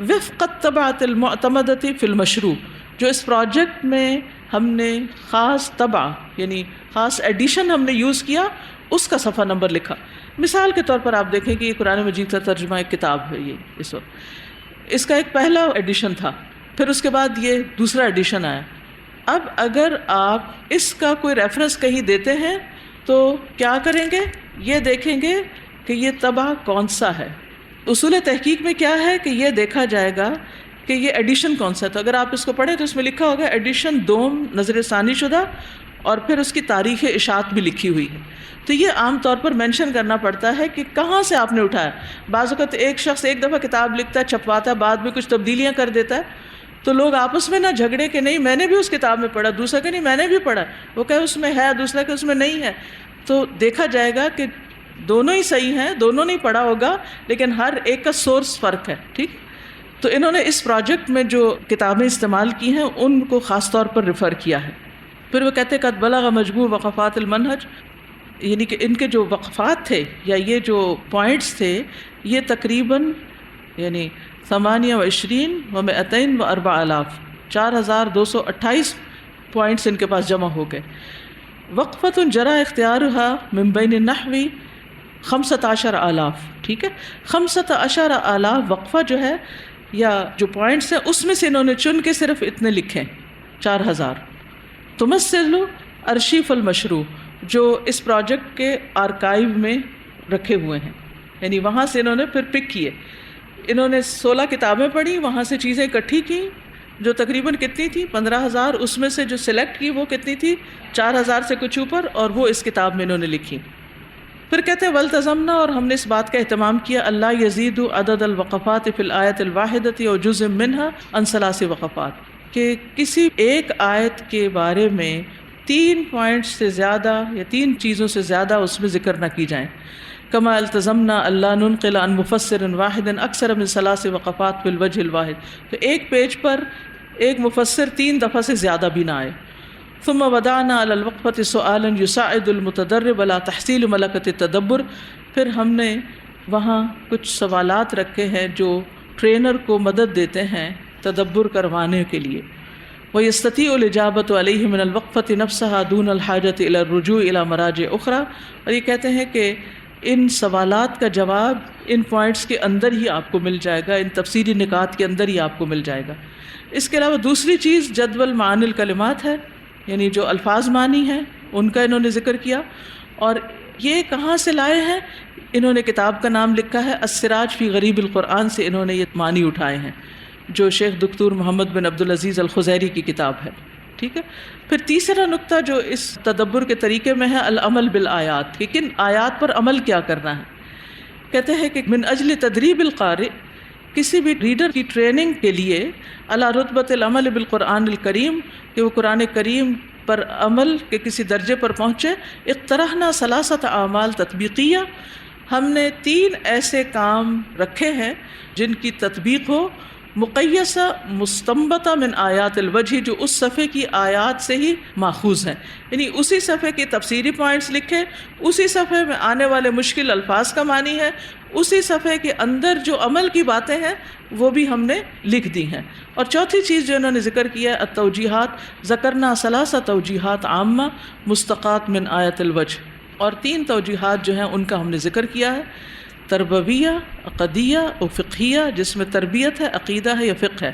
وفق الطبعة المعتمدة في المشروع، جو اس پروجیکٹ میں ہم نے خاص طبع یعنی خاص ایڈیشن ہم نے یوز کیا، اس کا صفحہ نمبر لکھا. مثال کے طور پر آپ دیکھیں کہ یہ قرآن مجید کا ترجمہ ایک کتاب ہے، یہ اس وقت اس کا ایک پہلا ایڈیشن تھا، پھر اس کے بعد یہ دوسرا ایڈیشن آیا. اب اگر آپ اس کا کوئی ریفرنس کہیں دیتے ہیں تو کیا کریں گے؟ یہ دیکھیں گے کہ یہ طبع کون سا ہے. اصول تحقیق میں کیا ہے کہ یہ دیکھا جائے گا کہ یہ ایڈیشن کون سا ہے. تو اگر آپ اس کو پڑھیں تو اس میں لکھا ہوگا ایڈیشن دوم نظر ثانی شدہ، اور پھر اس کی تاریخ اشاعت بھی لکھی ہوئی ہے. تو یہ عام طور پر مینشن کرنا پڑتا ہے کہ کہاں سے آپ نے اٹھایا. بعض اوقات ایک شخص ایک دفعہ کتاب لکھتا ہے، چھپواتا ہے، بعد میں کچھ تبدیلیاں کر دیتا ہے، تو لوگ آپس میں نہ جھگڑے کہ نہیں میں نے بھی اس کتاب میں پڑھا، دوسرا کہ نہیں میں نے بھی پڑھا، وہ کہے اس میں ہے، دوسرا کہ اس میں نہیں ہے. تو دیکھا جائے گا کہ دونوں ہی صحیح ہیں، دونوں نے پڑھا ہوگا، لیکن ہر ایک کا سورس فرق ہے. ٹھیک. تو انہوں نے اس پروجیکٹ میں جو کتابیں استعمال کی ہیں ان کو خاص طور پر ریفر کیا ہے. پھر وہ کہتے ہیں قد بلغ مجموع وقفات المنہج، یعنی کہ ان کے جو وقفات تھے یا یہ جو پوائنٹس تھے یہ تقریباً یعنی 28 و 204 4228 پوائنٹس ان کے پاس جمع ہو گئے. وقفۃ جرا اختیارها من بین النحو 15,000. ٹھیک ہے، 15,000 وقفہ جو ہے یا جو پوائنٹس ہیں اس میں سے انہوں نے چن کے صرف اتنے لکھے 4,000. تمثل ارشیف المشروع، جو اس پروجیکٹ کے آرکائیو میں رکھے ہوئے ہیں، یعنی وہاں سے انہوں نے پھر پک کیے. انہوں نے 16 کتابیں پڑھی، وہاں سے چیزیں اکٹھی کی جو تقریباً کتنی تھی 15,000. اس میں سے جو سلیکٹ کی وہ کتنی تھی 4,000 سے کچھ اوپر، اور وہ اس کتاب میں انہوں نے لکھی. پھر کہتے ہیں والتزمنا، اور ہم نے اس بات کا اہتمام کیا اللہ یزید عدد الوقفات فی الآیۃ الواحدۃ و جزء منها عن 3 وقفات، کہ کسی ایک آیت کے بارے میں 3 پوائنٹس سے زیادہ یا 3 چیزوں سے زیادہ اس میں ذکر نہ کی جائیں. کما التزمنا اللہ ننقل عن مفسر واحد اکثر من 3 وقفات فی الوجہ الواحد، تو ایک پیج پر ایک مفسر 3 دفعہ سے زیادہ بھی نہ آئے. ثم وضعنا على الوقفة سؤالا يساعد المتدرب على تحصيل ملكة التدبر، پھر ہم نے وہاں کچھ سوالات رکھے ہیں جو ٹرینر کو مدد دیتے ہیں تدبر کروانے کے لیے. ويستطيع الإجابة عليه من الوقفة نفسها دون الحاجة إلى الرجوع إلى مراجع أخرى، اور یہ کہتے ہیں کہ ان سوالات کا جواب ان پوائنٹس کے اندر ہی آپ کو مل جائے گا، ان تفصیلی نکات کے اندر ہی آپ کو مل جائے گا. اس کے علاوہ دوسری چیز جدول معانی الکلمات ہے، یعنی جو الفاظ معنی ہیں ان کا انہوں نے ذکر کیا. اور یہ کہاں سے لائے ہیں؟ انہوں نے کتاب کا نام لکھا ہے السراج فی غریب القرآن، سے انہوں نے یہ معنی اٹھائے ہیں جو شیخ دکتور محمد بن عبدالعزیز الخزیری کی کتاب ہے. ٹھیک ہے. پھر تیسرا نقطہ جو اس تدبر کے طریقے میں ہے العمل بالآیات، کہ کن آیات پر عمل کیا کرنا ہے. کہتے ہیں کہ من اجل تدریب القارئ، کسی بھی ریڈر کی ٹریننگ کے لیے علی رتبۃ العمل بالقرآن الکریم، کہ وہ قرآن کریم پر عمل کے کسی درجے پر پہنچے. اقترحنا 3 اعمال تطبیقیہ، ہم نے 3 ایسے کام رکھے ہیں جن کی تطبیق ہو، مقیسہ مستنبطہ من آیات الوجہ، جو اس صفحے کی آیات سے ہی ماخوذ ہیں، یعنی اسی صفحے کے تفسیری پوائنٹس لکھے، اسی صفحے میں آنے والے مشکل الفاظ کا معنی ہے، اسی صفحے کے اندر جو عمل کی باتیں ہیں وہ بھی ہم نے لکھ دی ہیں. اور چوتھی چیز جو انہوں نے ذکر کیا ہے التوجیحات، ذکرنا 3 توجیحات عامہ مستقات من آیت الوجہ، اور 3 توجیحات جو ہیں ان کا ہم نے ذکر کیا ہے، تربویہ، عقدیہ و فقہیہ، جس میں تربیت ہے، عقیدہ ہے یا فقہ ہے.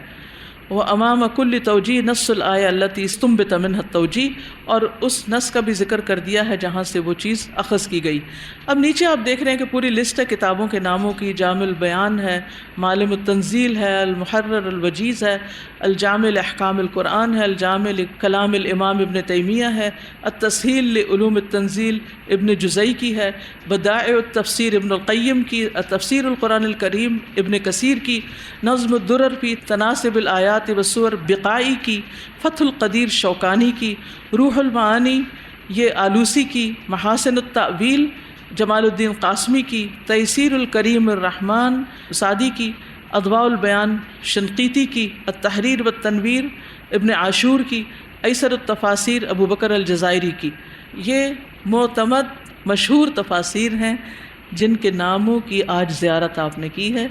وامام کل توجیہ نص الآیہ التی استنبط منها التوجیہ، اور اس نص کا بھی ذکر کر دیا ہے جہاں سے وہ چیز اخذ کی گئی۔ اب نیچے آپ دیکھ رہے ہیں کہ پوری لسٹ ہے کتابوں کے ناموں کی، جامع البیان ہے، معالم التنزیل ہے، المحرر الوجیز ہے، الجامع لاحکام القرآن ہے، الجامع لکلام الامام ابن تیمیہ ہے، التسہیل لعلوم التنزیل ابن جزئی کی ہے، بدائع التفسیر ابن القیم کی، تفسیر القرآن الکریم ابن کثیر کی، نظم الدرر فی تناسب الآیات والسور بقائی کی، فتح القدیر شوکانی کی، روح المعانی یہ آلوسی کی، محاسن التأویل جمال الدین قاسمی کی، تیسیر الکریم الرحمن سعدی کی، اضواء البیان شنقیطی کی، التحریر والتنویر ابن عاشور کی، ایسر التفاسیر ابو بکر الجزائری کی۔ یہ معتمد مشہور تفاسیر ہیں جن کے ناموں کی آج زیارت آپ نے کی ہے،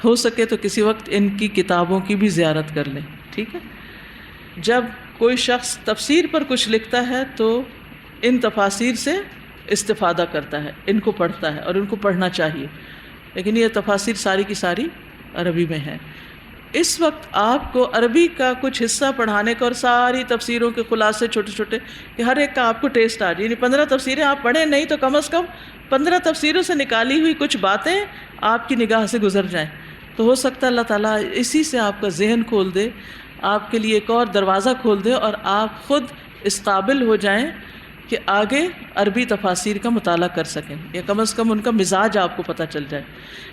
ہو سکے تو کسی وقت ان کی کتابوں کی بھی زیارت کر لیں، ٹھیک ہے۔ جب کوئی شخص تفسیر پر کچھ لکھتا ہے تو ان تفاسیر سے استفادہ کرتا ہے، ان کو پڑھتا ہے اور ان کو پڑھنا چاہیے، لیکن یہ تفاسیر ساری کی ساری عربی میں ہیں۔ اس وقت آپ کو عربی کا کچھ حصہ پڑھانے کا اور ساری تفسیروں کے خلاصے چھوٹے چھوٹے کہ ہر ایک کا آپ کو ٹیسٹ آ جائے، یعنی 15 تفسیریں آپ پڑھیں نہیں تو کم از کم 15 تفسیروں سے نکالی ہوئی کچھ باتیں آپ کی نگاہ سے گزر جائیں، تو ہو سکتا ہے اللہ تعالیٰ اسی سے آپ کا ذہن کھول دے، آپ کے لیے ایک اور دروازہ کھول دے اور آپ خود اس قابل ہو جائیں کہ آگے عربی تفاسیر کا مطالعہ کر سکیں، یا کم از کم ان کا مزاج آپ کو پتہ چل جائے،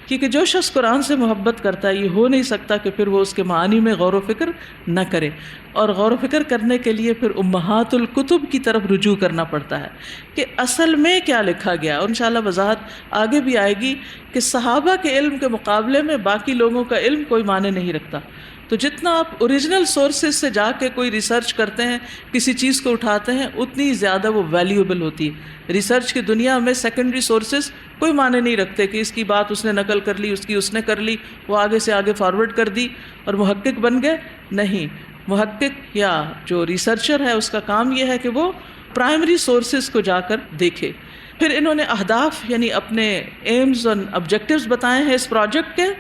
کیونکہ جو شخص قرآن سے محبت کرتا ہے یہ ہو نہیں سکتا کہ پھر وہ اس کے معانی میں غور و فکر نہ کرے، اور غور و فکر کرنے کے لیے پھر امہات الکتب کی طرف رجوع کرنا پڑتا ہے کہ اصل میں کیا لکھا گیا، اور انشاءاللہ وضاحت آگے بھی آئے گی کہ صحابہ کے علم کے مقابلے میں باقی لوگوں کا علم کوئی معنی نہیں رکھتا۔ تو جتنا آپ اوریجنل سورسز سے جا کے کوئی ریسرچ کرتے ہیں، کسی چیز کو اٹھاتے ہیں، اتنی زیادہ وہ ویلیوبل ہوتی ہے۔ ریسرچ کی دنیا میں سیکنڈری سورسز کوئی معنی نہیں رکھتے کہ اس کی بات اس نے نقل کر لی، اس کی اس نے کر لی، وہ آگے سے آگے فارورڈ کر دی اور محقق بن گئے، نہیں۔ محقق یا جو ریسرچر ہے اس کا کام یہ ہے کہ وہ پرائمری سورسز کو جا کر دیکھے۔ پھر انہوں نے اہداف یعنی اپنے ایمز اور آبجیکٹیوز بتائے ہیں اس پروجیکٹ کے۔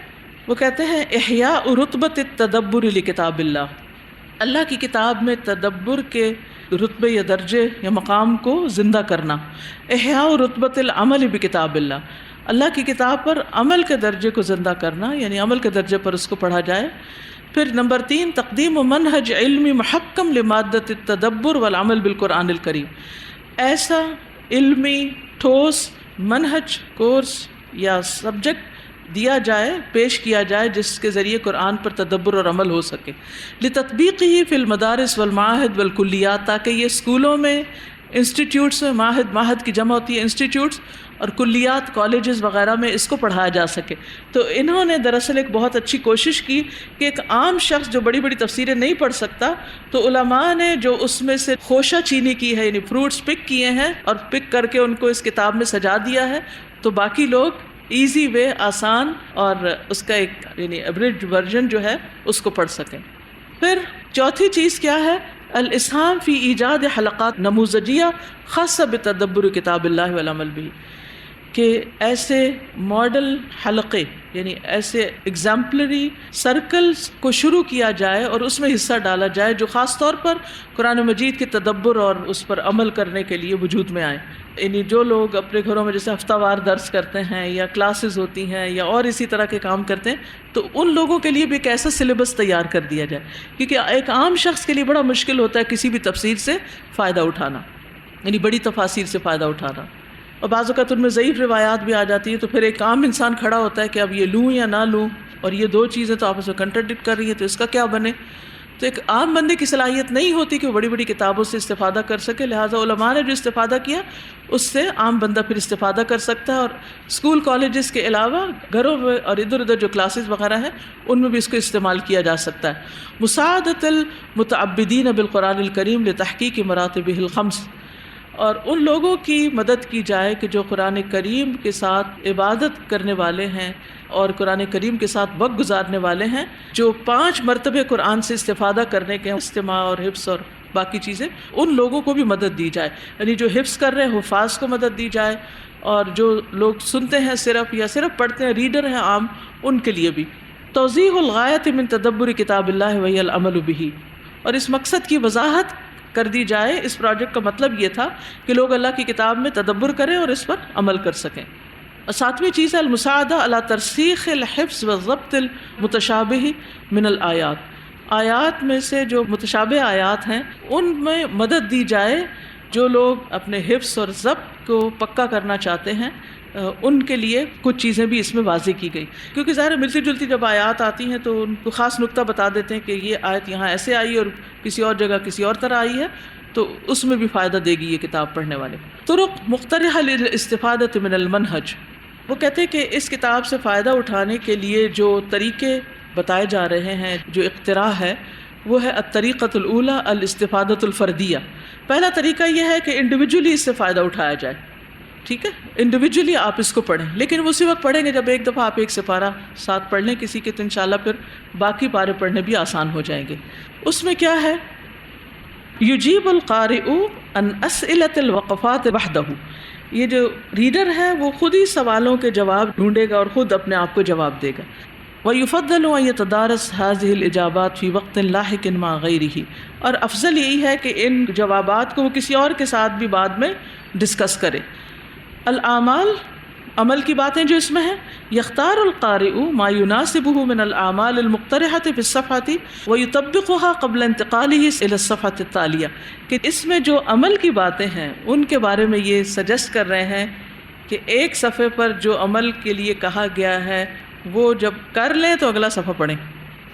وہ کہتے ہیں احیاء رتبۃ التدبر لکتاب اللہ، اللہ کی کتاب میں تدبر کے رتبے یا درجے یا مقام کو زندہ کرنا۔ احیاء رتبۃ العمل بکتاب اللہ، اللہ کی کتاب پر عمل کے درجے کو زندہ کرنا، یعنی عمل کے درجے پر اس کو پڑھا جائے۔ پھر نمبر 3 تقدیم منہج علمی محکم لمادۃ التدبر والعمل بالقرآن الکریم، ایسا علمی ٹھوس منہج کورس یا سبجیکٹ دیا جائے، پیش کیا جائے جس کے ذریعے قرآن پر تدبر اور عمل ہو سکے، لتطبیقہ فی المدارس والمعاہد والکلیات، تاکہ یہ اسکولوں میں، انسٹیٹیوٹس میں، معہد کی جمع ہوتی ہے انسٹیٹیوٹس، اور کلیات کالجز وغیرہ میں اس کو پڑھایا جا سکے۔ تو انہوں نے دراصل ایک بہت اچھی کوشش کی کہ ایک عام شخص جو بڑی بڑی تفسیریں نہیں پڑھ سکتا، تو علماء نے جو اس میں سے خوشہ چینی کی ہے، یعنی فروٹس پک کیے ہیں اور پک کر کے ان کو اس کتاب میں سجا دیا ہے، تو باقی لوگ ایزی وے، آسان اور اس کا ایک یعنی ایوریج ورژن جو ہے اس کو پڑھ سکیں۔ پھر چوتھی چیز کیا ہے؟ الاسہام فی ایجاد حلقات نموذجیہ خاصہ بتدبر کتاب اللہ والعمل بہ، کہ ایسے ماڈل حلقے یعنی ایسے ایگزامپلری سرکلز کو شروع کیا جائے اور اس میں حصہ ڈالا جائے جو خاص طور پر قرآن مجید کے تدبر اور اس پر عمل کرنے کے لیے وجود میں آئیں۔ یعنی جو لوگ اپنے گھروں میں جیسے ہفتہ وار درس کرتے ہیں یا کلاسز ہوتی ہیں یا اور اسی طرح کے کام کرتے ہیں، تو ان لوگوں کے لیے بھی ایک ایسا سلیبس تیار کر دیا جائے، کیونکہ ایک عام شخص کے لیے بڑا مشکل ہوتا ہے کسی بھی تفسیر سے فائدہ اٹھانا، یعنی بڑی تفاسیر سے فائدہ اٹھانا، اور بعض اوقات ان میں ضعیف روایات بھی آ جاتی ہیں، تو پھر ایک عام انسان کھڑا ہوتا ہے کہ اب یہ لوں یا نہ لوں، اور یہ دو چیزیں تو آپس میں کنٹرڈکٹ کر رہی ہیں، تو اس کا کیا بنے؟ تو ایک عام بندے کی صلاحیت نہیں ہوتی کہ وہ بڑی بڑی کتابوں سے استفادہ کر سکے، لہٰذا علماء نے جو استفادہ کیا اس سے عام بندہ پھر استفادہ کر سکتا ہے، اور اسکول کالجز کے علاوہ گھروں میں اور ادھر ادھر جو کلاسز وغیرہ ہیں ان میں بھی اس کو استعمال کیا جا سکتا ہے۔ مساعدۃ المتعبدین بالقرآن الکریم لتحقیق مراتبہ الخمس، اور ان لوگوں کی مدد کی جائے کہ جو قرآن کریم کے ساتھ عبادت کرنے والے ہیں اور قرآن کریم کے ساتھ وقت گزارنے والے ہیں، جو 5 مرتبے قرآن سے استفادہ کرنے کے استماع اور حفظ اور باقی چیزیں، ان لوگوں کو بھی مدد دی جائے، یعنی جو حفظ کر رہے ہیں حفاظ کو مدد دی جائے، اور جو لوگ سنتے ہیں صرف یا صرف پڑھتے ہیں ریڈر ہیں عام، ان کے لیے بھی۔ توضیح الغایت من تدبر کتاب اللہ وہی العمل بہ، اور اس مقصد کی وضاحت کر دی جائے۔ اس پروجیکٹ کا مطلب یہ تھا کہ لوگ اللہ کی کتاب میں تدبر کریں اور اس پر عمل کر سکیں۔ اور ساتویں چیز ہے المساعدہ علی ترسیخ الحفظ والضبط المتشابہ من الآیات، آیات میں سے جو متشابہ آیات ہیں ان میں مدد دی جائے۔ جو لوگ اپنے حفظ اور ضبط کو پکا کرنا چاہتے ہیں ان کے لیے کچھ چیزیں بھی اس میں واضح کی گئی، کیونکہ ظاہر ملتی جلتی جب آیات آتی ہیں تو ان کو خاص نقطہ بتا دیتے ہیں کہ یہ آیت یہاں ایسے آئی اور کسی اور جگہ کسی اور طرح آئی ہے، تو اس میں بھی فائدہ دے گی یہ کتاب پڑھنے والے۔ طرق مقترحہ للاستفادۃ من المنہج، وہ کہتے ہیں کہ اس کتاب سے فائدہ اٹھانے کے لیے جو طریقے بتائے جا رہے ہیں، جو اقتراح ہے وہ ہے الطریقۃ الاولی الاستفادۃ الفردیہ۔ پہلا طریقہ یہ ہے کہ انڈیویجولی اس سے فائدہ اٹھایا جائے، ٹھیک ہے، انڈیویجولی آپ اس کو پڑھیں، لیکن وہ اسی وقت پڑھیں گے جب ایک دفعہ آپ ایک سپارہ ساتھ پڑھ لیں کسی کے، تو انشاءاللہ پھر باقی پارے پڑھنے بھی آسان ہو جائیں گے۔ اس میں کیا ہے، یجیب القارئ عن اسئلۃ الوقفات وحدہ، یہ جو ریڈر ہے وہ خود ہی سوالوں کے جواب ڈھونڈے گا اور خود اپنے آپ کو جواب دے گا۔ وَيُفَضَّلُ أَن يَتَدَارَسَ هَذِهِ الْإِجَابَاتِ فِي وَقْتٍ لَاحِقٍ مَعَ غَيْرِهِ، اور افضل یہی ہے کہ ان جوابات کو وہ کسی اور کے ساتھ بھی بعد میں ڈسکس کرے۔ الاعمال، عمل کی باتیں جو اس میں ہیں، یختار القارئ ما يناسبه من الاعمال المقترحة في الصفحة ويطبقها قبل انتقاله الى الصفحة التالية، کہ اس میں جو عمل کی باتیں ہیں ان کے بارے میں یہ سجیسٹ کر رہے ہیں کہ ایک صفحے پر جو عمل کے لیے کہا گیا ہے وہ جب کر لیں تو اگلا صفحہ پڑھیں،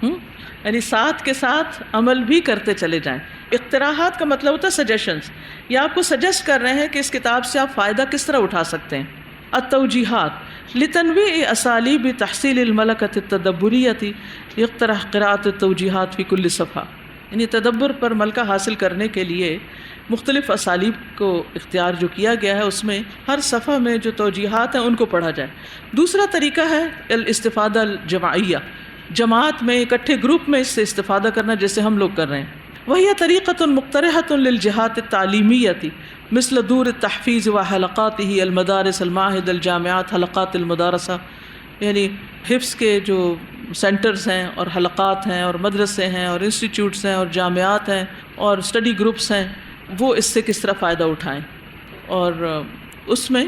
یعنی ساتھ کے ساتھ عمل بھی کرتے چلے جائیں۔ اقتراحات کا مطلب ہوتا ہے سجیشنز، یہ آپ کو سجیسٹ کر رہے ہیں کہ اس کتاب سے آپ فائدہ کس طرح اٹھا سکتے ہیں۔ التوجیحات لتنویع اسالیب تحصیل الملکۃ التدبریۃ، یقترح قراءۃ التوجیحات فی کل صفحہ، یعنی تدبر پر ملکہ حاصل کرنے کے لیے مختلف اسالیب کو اختیار جو کیا گیا ہے اس میں ہر صفحہ میں جو توجیحات ہیں ان کو پڑھا جائے۔ دوسرا طریقہ ہے الاستفادہ الجماعیہ، جماعت میں اکٹھے گروپ میں اس سے استفادہ کرنا جیسے ہم لوگ کر رہے ہیں۔ وہی طریقۃ مقترحۃ للجہات التعلیمیۃ مثل دور التحفیظ وحلقاتہ المدارس المعاہد الجامعات حلقات المدارسہ، یعنی حفظ کے جو سینٹرز ہیں اور حلقات ہیں اور مدرسے ہیں اور انسٹیٹیوٹس ہیں اور جامعات ہیں اور اسٹڈی گروپس ہیں، وہ اس سے کس طرح فائدہ اٹھائیں۔ اور اس میں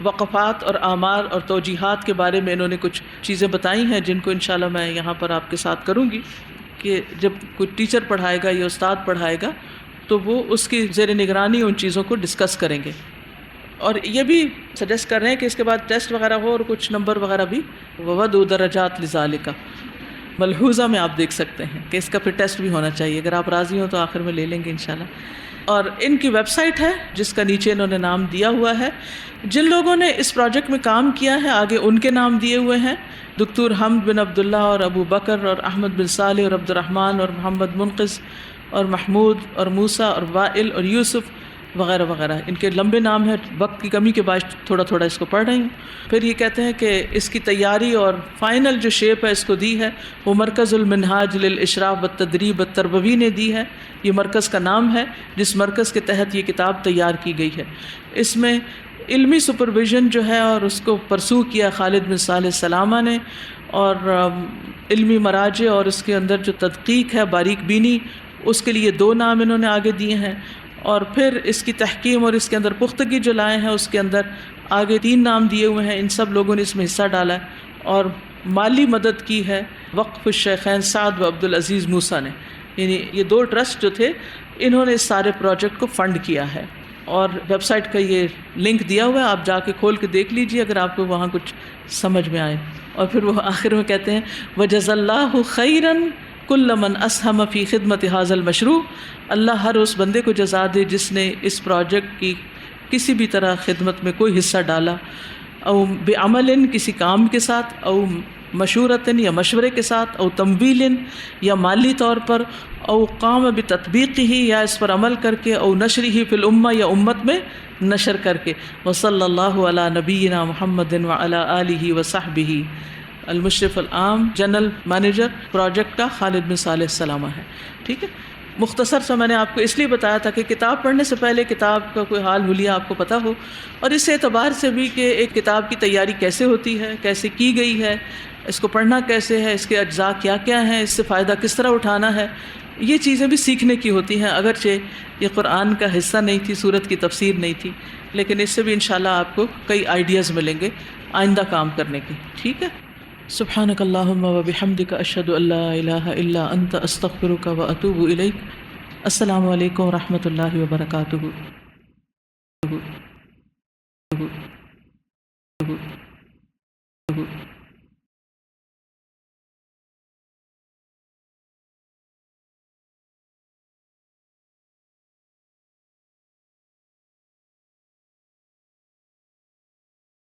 وقفات اور اعمال اور توجیحات کے بارے میں انہوں نے کچھ چیزیں بتائی ہیں جن کو انشاءاللہ میں یہاں پر آپ کے ساتھ کروں گی، کہ جب کوئی ٹیچر پڑھائے گا یا استاد پڑھائے گا تو وہ اس کی زیر نگرانی ان چیزوں کو ڈسکس کریں گے۔ اور یہ بھی سجیسٹ کر رہے ہیں کہ اس کے بعد ٹیسٹ وغیرہ ہو اور کچھ نمبر وغیرہ بھی، وَوَضْعُ دَرَجَاتٍ لِذَالِكَ، ملحوظہ میں آپ دیکھ سکتے ہیں کہ اس کا پھر ٹیسٹ بھی ہونا چاہیے، اگر آپ راضی ہوں تو آخر میں لے لیں گے انشاءاللہ۔ اور ان کی ویب سائٹ ہے جس کا نیچے انہوں نے نام دیا ہوا ہے، جن لوگوں نے اس پروجیکٹ میں کام کیا ہے آگے ان کے نام دیے ہوئے ہیں، دکتور حمد بن عبداللہ اور ابو بکر اور احمد بن صالح اور عبد الرحمن اور محمد منقذ اور محمود اور موسیٰ اور وائل اور یوسف وغیرہ وغیرہ۔ ان کے لمبے نام ہیں، وقت کی کمی کے باعث تھوڑا تھوڑا اس کو پڑھ رہی ہوں۔ پھر یہ کہتے ہیں کہ اس کی تیاری اور فائنل جو شیپ ہے اس کو دی ہے وہ مرکز المنہاج للاشراف والتدریب التربوی نے دی ہے، یہ مرکز کا نام ہے جس مرکز کے تحت یہ کتاب تیار کی گئی ہے۔ اس میں علمی سپرویژن جو ہے اور اس کو پرسو کیا خالد بن صالح السلامہ نے، اور علمی مراجع اور اس کے اندر جو تدقیق ہے باریک بینی، اس کے لیے 2 نام انہوں نے آگے دیے ہیں، اور پھر اس کی تحکیم اور اس کے اندر پختگی جو لائے ہیں اس کے اندر آگے 3 نام دیے ہوئے ہیں۔ ان سب لوگوں نے اس میں حصہ ڈالا ہے، اور مالی مدد کی ہے وقف الشیخین سعد و عبدالعزیز موسیٰ نے، یعنی یہ 2 ٹرسٹ جو تھے انہوں نے اس سارے پروجیکٹ کو فنڈ کیا ہے۔ اور ویب سائٹ کا یہ لنک دیا ہوا ہے، آپ جا کے کھول کے دیکھ لیجئے اگر آپ کو وہاں کچھ سمجھ میں آئے۔ اور پھر وہ آخر میں کہتے ہیں وَجَزَا اللَّهُ خَيْرًا كُلَّ مَنْ أَسْهَمَ فِي خِدمَةِ هَذَا الْمَشْرُوعِ، اللہ ہر اس بندے کو جزا دے جس نے اس پروجیکٹ کی کسی بھی طرح خدمت میں کوئی حصہ ڈالا، او بعمل کسی کام کے ساتھ، او مشورتن یا مشورے کے ساتھ، او تمویل یا مالی طور پر، او قام بتطبیقہ یا اس پر عمل کر کے، او نشرہ فی الامہ یا امت میں نشر کر کے۔ وصلی اللہ علی نبینا محمد وعلی آلہ وصحبہ۔ المشرف العام جنرل مینیجر پروجیکٹ کا خالد بن صالح السلامہ ہے، ٹھیک ہے۔ مختصر سا میں نے آپ کو اس لیے بتایا تھا کہ کتاب پڑھنے سے پہلے کتاب کا کوئی حال حلیہ آپ کو پتہ ہو، اور اس اعتبار سے بھی کہ ایک کتاب کی تیاری کیسے ہوتی ہے، کیسے کی گئی ہے، اس کو پڑھنا کیسے ہے، اس کے اجزاء کیا کیا ہیں، اس سے فائدہ کس طرح اٹھانا ہے، یہ چیزیں بھی سیکھنے کی ہوتی ہیں، اگرچہ یہ قرآن کا حصہ نہیں تھی، سورت کی تفسیر نہیں تھی، لیکن اس سے بھی انشاءاللہ آپ کو کئی آئیڈیاز ملیں گے آئندہ کام کرنے کے. ٹھیک ہے. سبحانک اللہم و بحمدک، اشہد ان لا الہ الا انت، استغفرک و اتوب الیک. السلام علیکم و رحمۃ اللہ وبرکاتہ.